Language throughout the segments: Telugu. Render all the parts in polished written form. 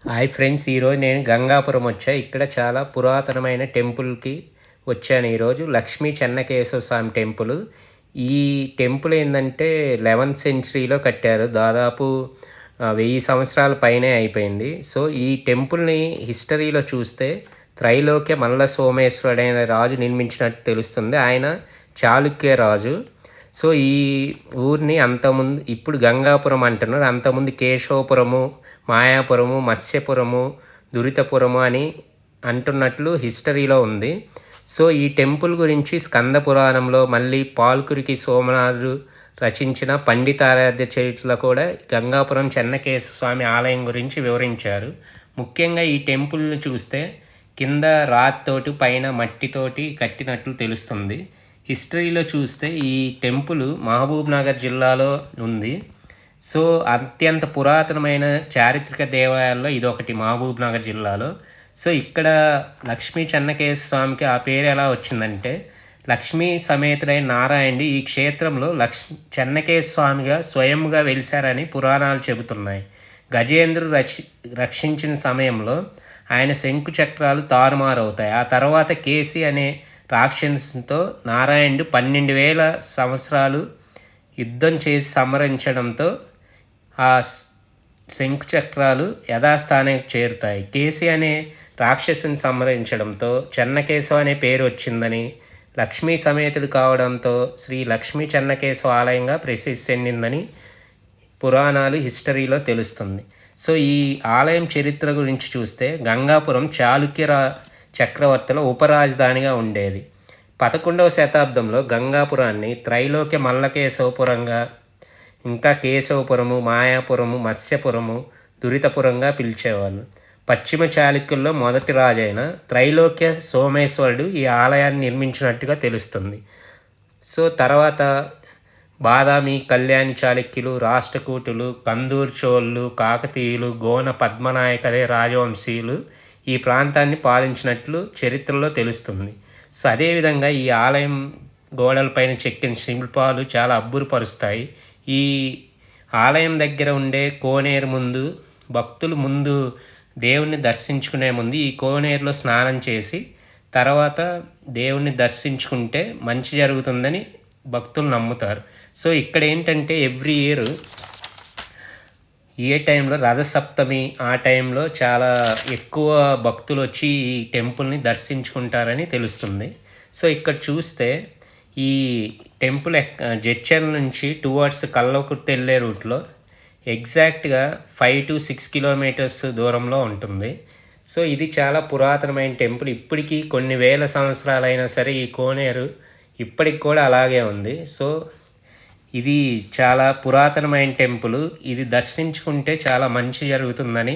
హాయ్ ఫ్రెండ్స్, ఈరోజు నేను గంగాపురం వచ్చా. ఇక్కడ చాలా పురాతనమైన టెంపుల్‌కి వచ్చాను ఈరోజు. లక్ష్మీ చెన్నకేశవ స్వామి టెంపుల్. ఈ టెంపుల్ ఏందంటే 11th సెంచరీలో కట్టారు. దాదాపు 1000 సంవత్సరాల పైనే అయిపోయింది. సో, ఈ టెంపుల్‌ని హిస్టరీలో చూస్తే త్రైలోక్య మల్ల సోమేశ్వరుడైన రాజు నిర్మించినట్టు తెలుస్తుంది. ఆయన చాళుక్య రాజు. సో, ఈ ఊరిని అంతకుముందు ఇప్పుడు గంగాపురం అంటున్నారు. అంతకుముందు కేశవపురము, మాయాపురము, మత్స్యపురము, దురితపురము అని అంటున్నట్లు హిస్టరీలో ఉంది. సో, ఈ టెంపుల్ గురించి స్కంద పురాణంలో, మళ్ళీ పాల్కురికి సోమనాథుడు రచించిన పండితారాధ్య చరిత్రలో కూడా గంగాపురం చెన్నకేశవ స్వామి ఆలయం గురించి వివరించారు. ముఖ్యంగా ఈ టెంపుల్ని చూస్తే కింద రాతితోటి పైన మట్టితోటి కట్టినట్లు తెలుస్తుంది. హిస్టరీలో చూస్తే ఈ టెంపుల్ మహబూబ్ నగర్ జిల్లాలో ఉంది. సో, అత్యంత పురాతనమైన చారిత్రక దేవాలయాల్లో ఇదొకటి మహబూబ్ నగర్ జిల్లాలో. సో, ఇక్కడ లక్ష్మీ చెన్నకేశవ స్వామికి ఆ పేరు ఎలా వచ్చిందంటే, లక్ష్మీ సమేతుడైన నారాయణుడు ఈ క్షేత్రంలో చెన్నకేశవ స్వామిగా స్వయంగా వెలిశారని పురాణాలు చెబుతున్నాయి. గజేంద్రుడు రక్షించిన సమయంలో ఆయన శంకు చక్రాలు తారుమారవుతాయి. ఆ తర్వాత కేసి అనే రాక్షసునితో నారాయణుడు 12,000 సంవత్సరాలు యుద్ధం చేసి సంహరించడంతో ఆ శంకు చక్రాలు యథాస్థానానికి చేరుతాయి. కేసి అనే రాక్షసుని సంహరించడంతో చెన్నకేశవ అనే పేరు వచ్చిందని, లక్ష్మీ సమేతుడు కావడంతో శ్రీ లక్ష్మీ చెన్నకేశవ ఆలయంగా ప్రసిద్ధి చెందిందని పురాణాలు హిస్టరీలో తెలుస్తుంది. సో, ఈ ఆలయం చరిత్ర గురించి చూస్తే గంగాపురం చాళుక్య చక్రవర్తుల ఉపరాజధానిగా ఉండేది. 11వ శతాబ్దంలో గంగాపురాన్ని త్రైలోక్య మల్లకేశవపురంగా, ఇంకా కేశవపురము, మాయాపురము, మత్స్యపురము, దురితపురంగా పిలిచేవాళ్ళు. పశ్చిమ చాళుక్యుల్లో మొదటి రాజైన త్రైలోక్య సోమేశ్వరుడు ఈ ఆలయాన్ని నిర్మించినట్టుగా తెలుస్తుంది. సో, తర్వాత బాదామి, కళ్యాణి చాళుక్యులు, రాష్ట్రకూటులు, కందూరు చోళులు, కాకతీయులు, గోన పద్మనాయకలే రాజవంశీయులు ఈ ప్రాంతాన్ని పాలించినట్లు చరిత్రలో తెలుస్తుంది. సో, అదేవిధంగా ఈ ఆలయం గోడలపైన చెక్కిన శిల్పాలు చాలా అబ్బురపరుస్తాయి. ఈ ఆలయం దగ్గర ఉండే కోనేరు ముందు భక్తులు దేవుణ్ణి దర్శించుకునే ముందు ఈ కోనేరులో స్నానం చేసి తర్వాత దేవుణ్ణి దర్శించుకుంటే మంచి జరుగుతుందని భక్తులు నమ్ముతారు. సో, ఇక్కడ ఏంటంటే ఎవ్రీ ఇయర్ ఏ టైంలో రథసప్తమి ఆ టైంలో చాలా ఎక్కువ భక్తులు వచ్చి ఈ టెంపుల్ని దర్శించుకుంటారని తెలుస్తుంది. సో, ఇక్కడ చూస్తే ఈ టెంపుల్ జడ్చర్ల నుంచి టువర్డ్స్ కల్వకుర్తి వెళ్ళే రూట్లో ఎగ్జాక్ట్గా 5 to 6 కిలోమీటర్స్ దూరంలో ఉంటుంది. సో, ఇది చాలా పురాతనమైన టెంపుల్. ఇప్పటికీ కొన్ని వేల సంవత్సరాలైనా సరే ఈ కోనేరు ఇప్పటికి కూడా అలాగే ఉంది. సో, ఇది చాలా పురాతనమైన టెంపుల్. ఇది దర్శించుకుంటే చాలా మంచి జరుగుతుందని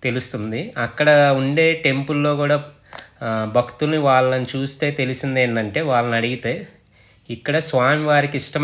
తెలుస్తుంది. అక్కడ ఉండే టెంపుల్లో కూడా భక్తుల్ని వాళ్ళని చూస్తే తెలిసింది ఏంటంటే, వాళ్ళని అడిగితే ఇక్కడ స్వామివారికి ఇష్టమైన